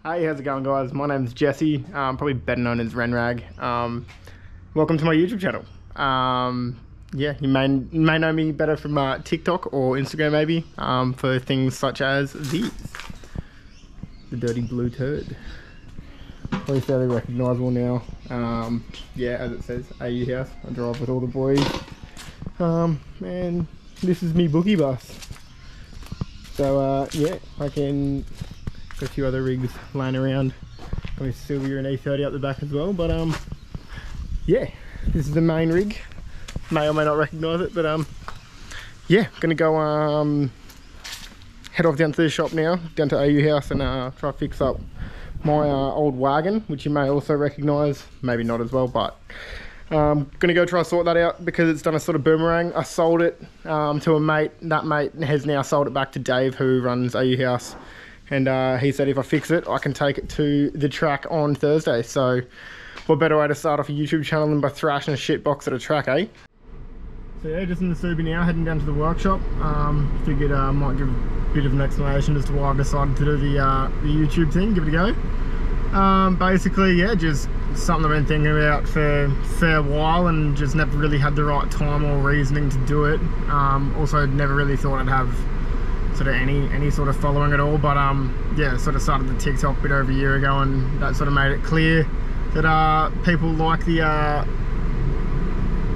Hey, how's it going, guys? My name's Jesse, probably better known as Renrag. Welcome to my YouTube channel. Yeah, you may know me better from TikTok or Instagram maybe, for things such as these. The dirty blue turd. Probably fairly recognisable now. Yeah, as it says, AU house. I drive with all the boys. And this is me boogie bus. So yeah, I can got a few other rigs laying around. Got my Sylvia and E30 up the back as well. But yeah, this is the main rig. May or may not recognise it, but yeah, gonna go head off down to the shop now, down to AU house, and try to fix up my old wagon, which you may also recognise, maybe not as well, but gonna go try to sort that out because it's done a sort of boomerang. I sold it to a mate. That mate has now sold it back to Dave, who runs AU house, and he said if I fix it I can take it to the track on Thursday. So what better way to start off a YouTube channel than by thrashing a shit box at a track, eh? So yeah, just in the Subi now, heading down to the workshop. Figured I might give a bit of an explanation as to why I decided to do the YouTube thing, give it a go. Basically, yeah, just something I've been thinking about for a fair while and just never really had the right time or reasoning to do it. Also never really thought I'd have sort of any sort of following at all, but yeah, sort of started the TikTok a bit over a year ago, and that sort of made it clear that people like the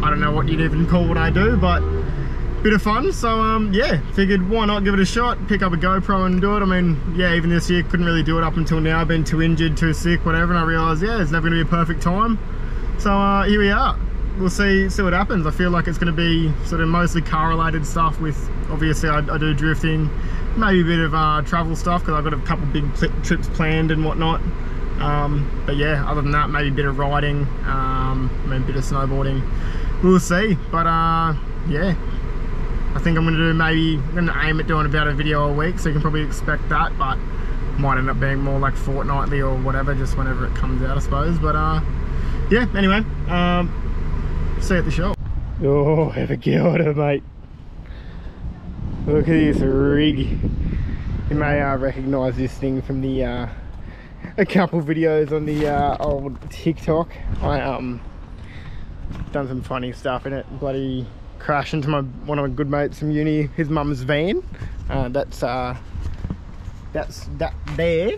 I don't know what you'd even call what I do, but bit of fun. So yeah, figured why not give it a shot, pick up a GoPro and do it. I mean, yeah, even this year couldn't really do it up until now. I've been too injured, too sick, whatever, and I realised, yeah, it's never going to be a perfect time. So here we are. We'll see what happens. I feel like it's going to be sort of mostly car related stuff, with obviously I do drifting, maybe a bit of travel stuff because I've got a couple big trips planned and whatnot. But yeah, other than that, maybe a bit of riding, maybe a bit of snowboarding. We'll see. But yeah, I think I'm going to aim at doing about a video a week, so you can probably expect that, but might end up being more like fortnightly or whatever, just whenever it comes out, I suppose. But yeah, anyway, see you at the shop. Oh, have a go at it, mate. Look at this rig. You may recognise this thing from the a couple videos on the old TikTok. I done some funny stuff in it. Bloody crashed into one of my good mates from uni, his mum's van. That's that there.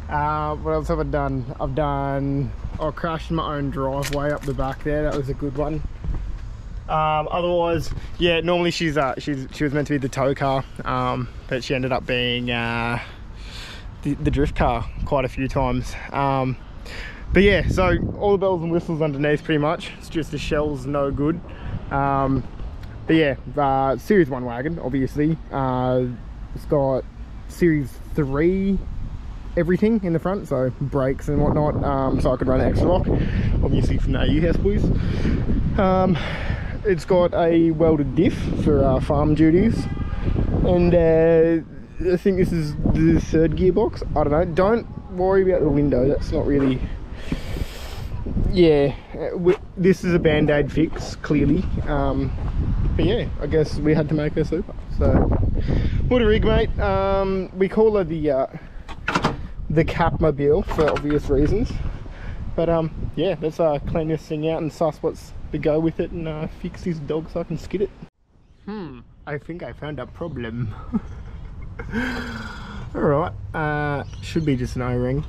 What else have I done? I crashed in my own driveway up the back there. That was a good one. Otherwise, yeah, normally she was meant to be the tow car, but she ended up being the drift car quite a few times. But yeah, so all the bells and whistles underneath pretty much. It's just the shell's no good. But yeah, Series 1 wagon, obviously. It's got Series 3 everything in the front, so brakes and whatnot, so I could run extra lock, obviously from the AU house boys. It's got a welded diff for farm duties, and I think this is the third gearbox. I don't know, don't worry about the window, that's not really, yeah, this is a band-aid fix, clearly. But yeah, I guess we had to make her super. So what a rig, mate. We call her the Capmobile for obvious reasons, but yeah, let's clean this thing out and suss what's the go with it, and fix this dog so I can skid it. I think I found a problem. Alright, should be just an O-ring,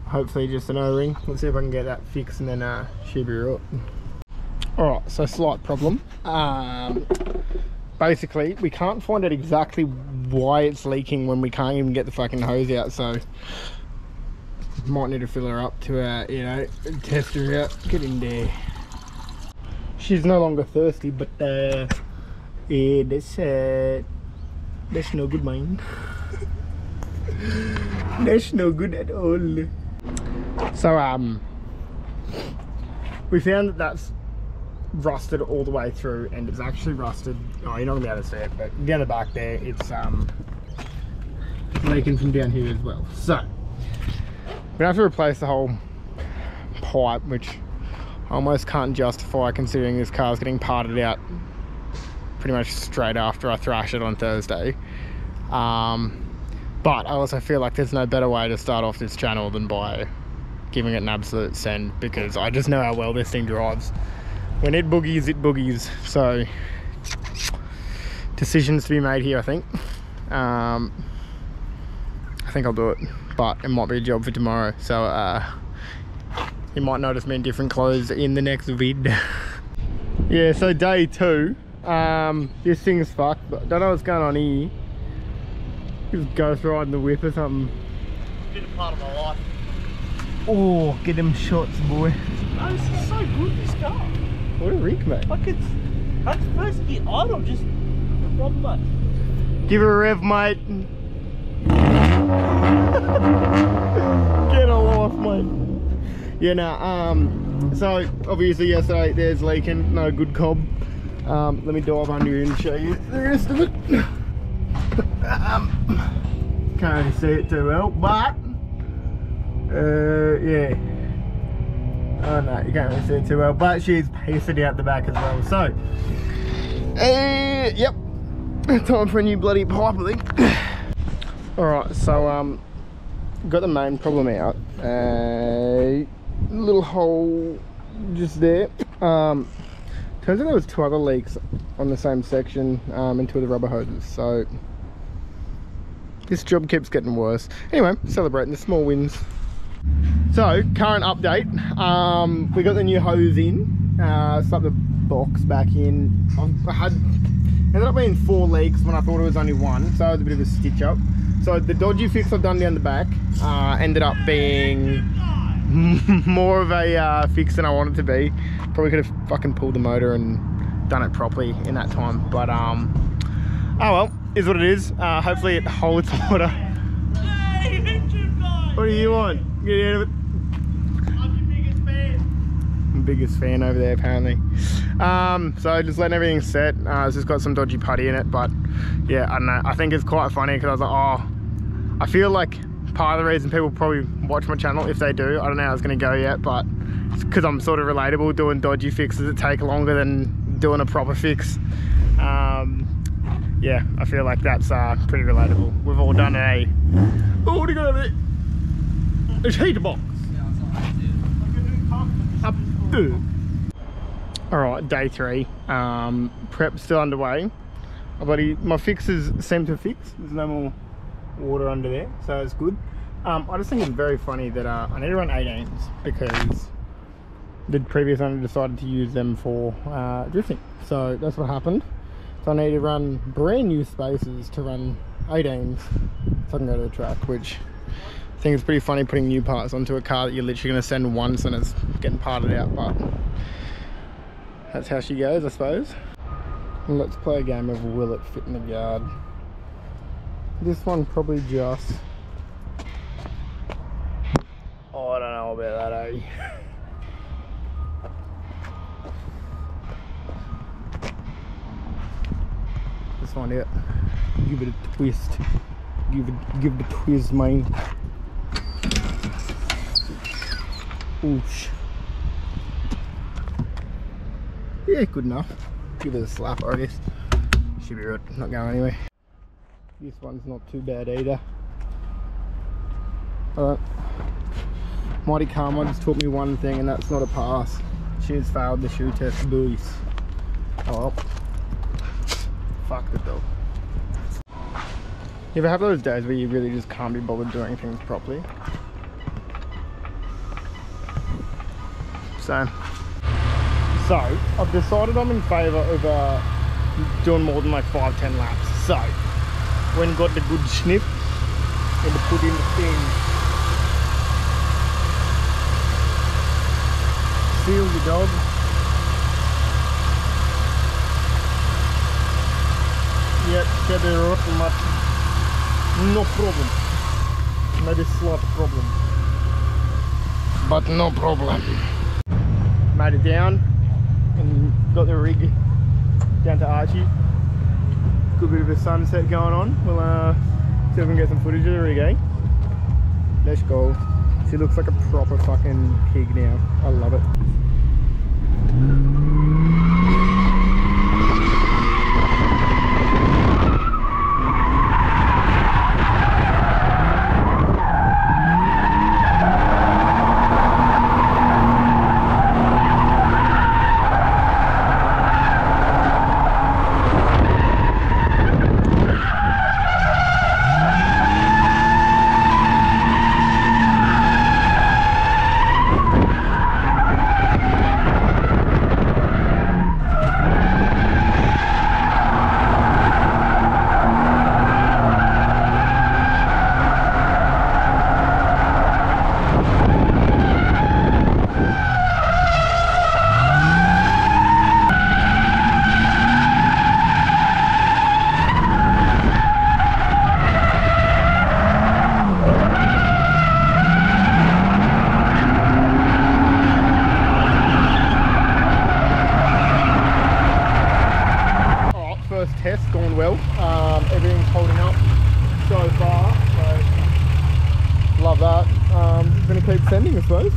hopefully just an O-ring. Let's see if I can get that fixed, and then she'll be right. Alright, so slight problem. Basically, we can't find out exactly why it's leaking when we can't even get the fucking hose out, so might need to fill her up to you know, test her out. Get in there. She's no longer thirsty, but yeah, that's no good, man. That's no good at all. So we found that that's rusted all the way through, and it's actually rusted. Oh, you're not gonna be able to see it, but down the back there, it's leaking from down here as well. So we have to replace the whole pipe, which I almost can't justify considering this car's getting parted out pretty much straight after I thrash it on Thursday. But I also feel like there's no better way to start off this channel than by giving it an absolute send, because I just know how well this thing drives. When it boogies, it boogies. So decisions to be made here, I think. I think I'll do it, but it might be a job for tomorrow. So you might notice me in different clothes in the next vid. Yeah, so day 2. This thing's fucked, but don't know what's going on here. Just ghost riding the whip or something. It's been a part of my life. Oh, get them shots, boy. No, this is so good, this car. What a rig, mate. Like that's first gear idle, just problem, mate. Give her a rev, mate. Get all off, mate. Yeah, no, so obviously yesterday there's leaking, no good cob. Let me dive under here and show you the rest of it. Can't really see it too well, but yeah. Oh no, you can't really see it too well, but she's pissing out the back as well. So, yep, time for a new bloody pipe, I think. Alright, so got the main problem out. A little hole just there. Turns out there was 2 other leaks on the same section, and 2 of the rubber hoses. So this job keeps getting worse. Anyway, celebrating the small wins. So current update, we got the new hose in, stuck the box back in. Ended up being 4 leaks when I thought it was only 1, so it was a bit of a stitch up. So the dodgy fix I've done down the back ended up being more of a fix than I wanted to be. Probably could have fucking pulled the motor and done it properly in that time, but oh well, is what it is. Hopefully it holds water. What do you want? Get out of it. I'm your biggest fan. Biggest fan over there apparently. So just letting everything set. It's just got some dodgy putty in it, but yeah, I don't know, I think it's quite funny because I was like, oh, I feel like part of the reason people probably watch my channel, if they do, I don't know how it's going to go yet, but it's because I'm sort of relatable. Doing dodgy fixes that take longer than doing a proper fix. Yeah, I feel like that's pretty relatable. We've all done a, oh, what do you got over there? It's heater box. Up there. Alright, day 3. Prep still underway. My fixes seem to fix. There's no more water under there, so it's good. I just think it's very funny that I need to run 18s because the previous owner decided to use them for drifting. So that's what happened. So I need to run brand new spaces to run 18s so I can go to the track, which I think is pretty funny, putting new parts onto a car that you're literally going to send once and it's getting parted out, but that's how she goes, I suppose. And let's play a game of will it fit in the yard. This one probably just... oh, I don't know about that, eh? Let's find out. Give it a twist. Give the twist, mate. Oosh. Yeah, good enough. Give it a slap, I guess. Should be right, not going anywhere. This one's not too bad either. Alright. Mighty Karma just taught me one thing, and that's not a pass. She's failed the shoe test, boys. Oh well. Fuck the dog. You ever have those days where you really just can't be bothered doing things properly? So I've decided I'm in favour of doing more than like 5-10 laps. So when got the good sniff and to put in the thing, seal the dog. Yep, get the rotten much. No problem. Maybe slight problem, but no problem. Made it down and got the rig down to Archie. Good bit of a sunset going on. We'll see if we can get some footage of the rig, eh? Let's go. She looks like a proper fucking pig now. I love it. going to keep sending, I suppose.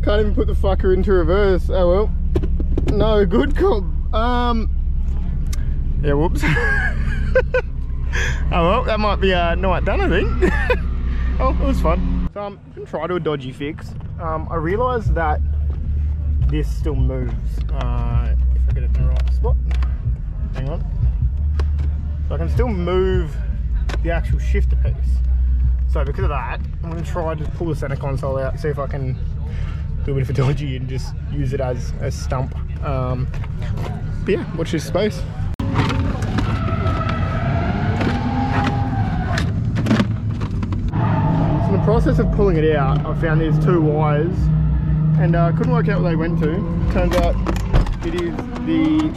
Can't even put the fucker into reverse. Oh well. No, good call. Yeah, whoops. Oh well, that might be night done, I think. Oh, it was fun. So I'm gonna try to a dodgy fix. I realised that this still moves. If I get it in the right spot. Hang on. So I can still move the actual shifter piece. So because of that, I'm going to try to pull the center console out, see if I can do a bit of a dodgy and just use it as a stump. But yeah, watch this space. So in the process of pulling it out, I found these two wires and I couldn't work out where they went to. Turns out it is the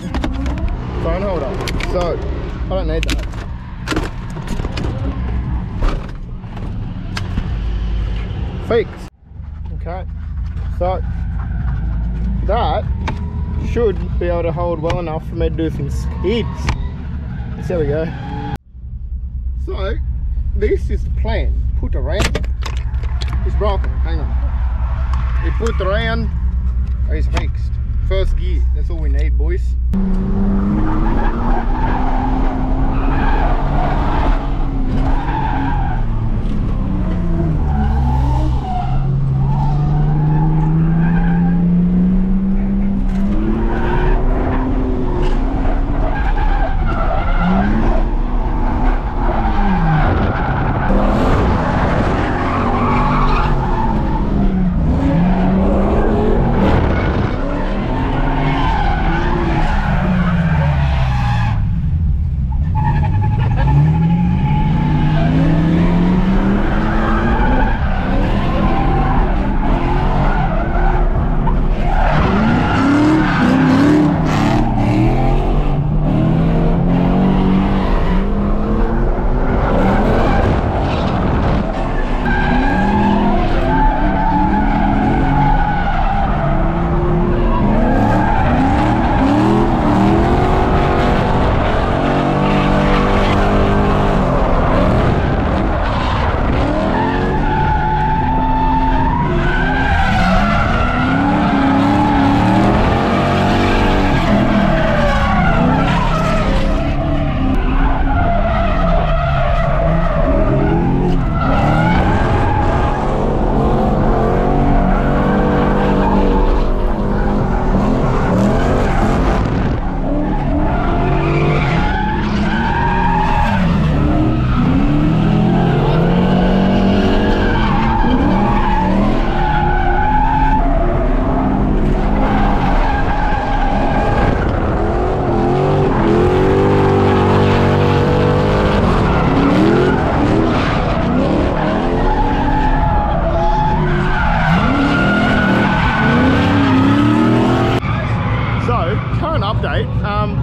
phone holder. So I don't need that. Fixed. Okay, so that should be able to hold well enough for me to do some skids. There we go. So this is the plan. Put around. It's broken. Hang on. We put around. It's fixed. First gear. That's all we need, boys.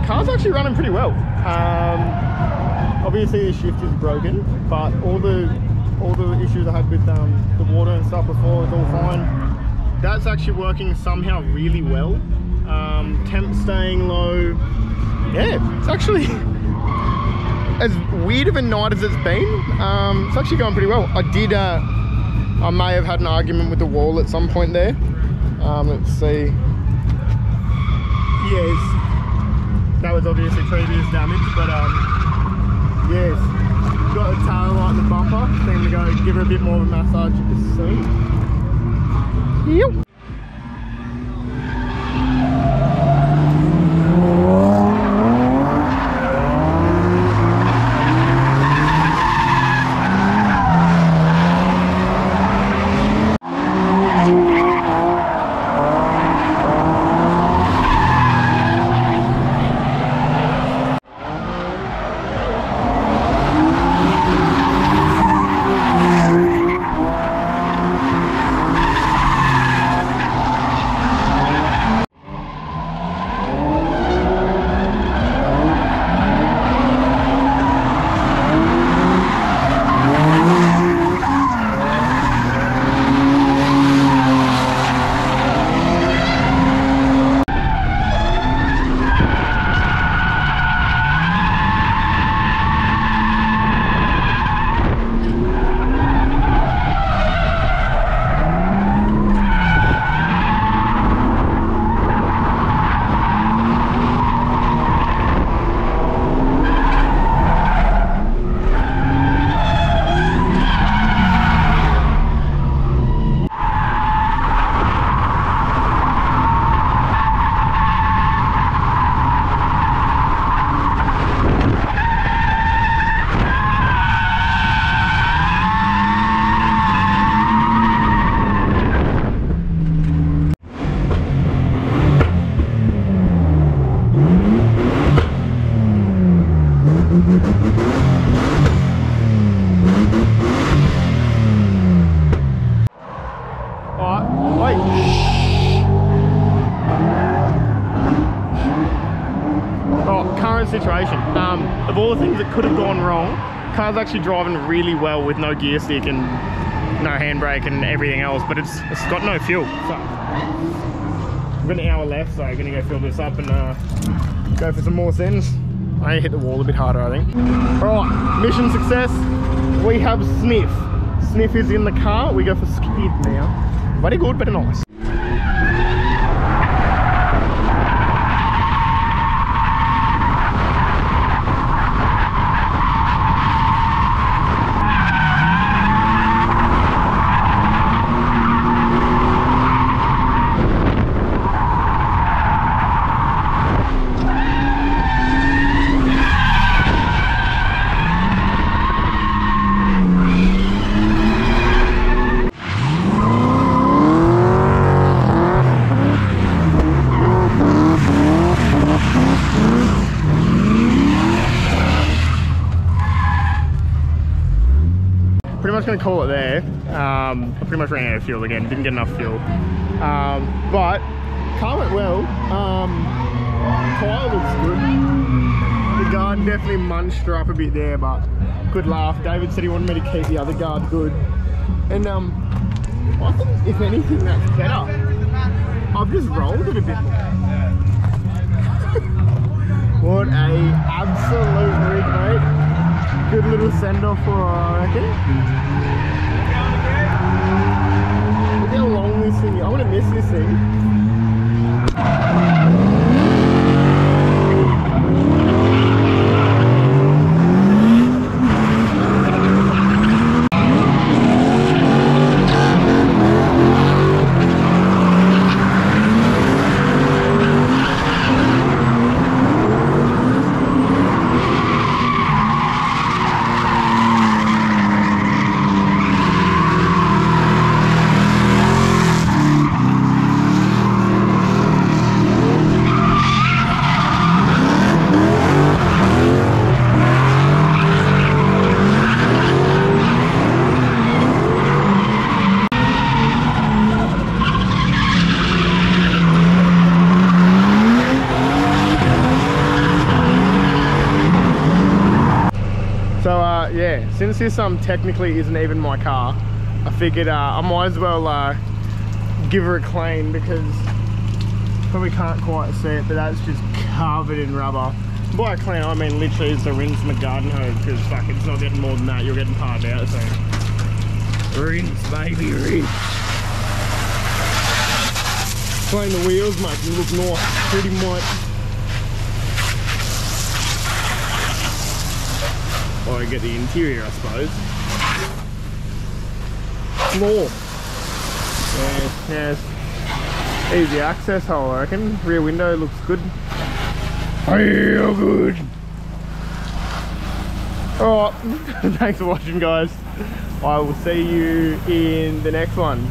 Car's actually running pretty well. Obviously the shift is broken, but all the issues I had with the water and stuff before is all fine. That's actually working somehow really well. Temp staying low. Yeah, it's actually as weird of a night as it's been. It's actually going pretty well. I may have had an argument with the wall at some point there. Let's see. Yes, that was obviously previous damage, but yes, got the tail light in the bumper. So I'm gonna go give her a bit more of a massage soon. Yep. all the things that could have gone wrong. Car's actually driving really well with no gear stick and no handbrake and everything else, but it's got no fuel. So we've got an hour left, so I'm gonna go fill this up and go for some more sends. I hit the wall a bit harder, I think. All right, mission success. We have Sniff. Sniff is in the car. We go for Skid now. Very good, very nice. Gonna call it there. I pretty much ran out of fuel again, didn't get enough fuel, but car went well. Tyre looks good. The guard definitely munched her up a bit there, but good laugh. David said he wanted me to keep the other guard good, and I think if anything that's better. I've just rolled it a bit more. What a absolute rig, mate. Good little send-off for her, I reckon. Look how long this thing is. I want to miss this thing. Yeah, since this technically isn't even my car, I figured I might as well give her a clean, because probably can't quite see it, but that's just covered in rubber. By a clean I mean literally it's a rinse from a garden hose, because fuck, it's not getting more than that, you're getting parred out, so rinse baby, rinse. Clean the wheels, make them look nice, pretty much. Or get the interior, I suppose. Floor. Yes. Easy access hole, I reckon. Rear window looks good. Real good. Alright, thanks for watching, guys. I will see you in the next one.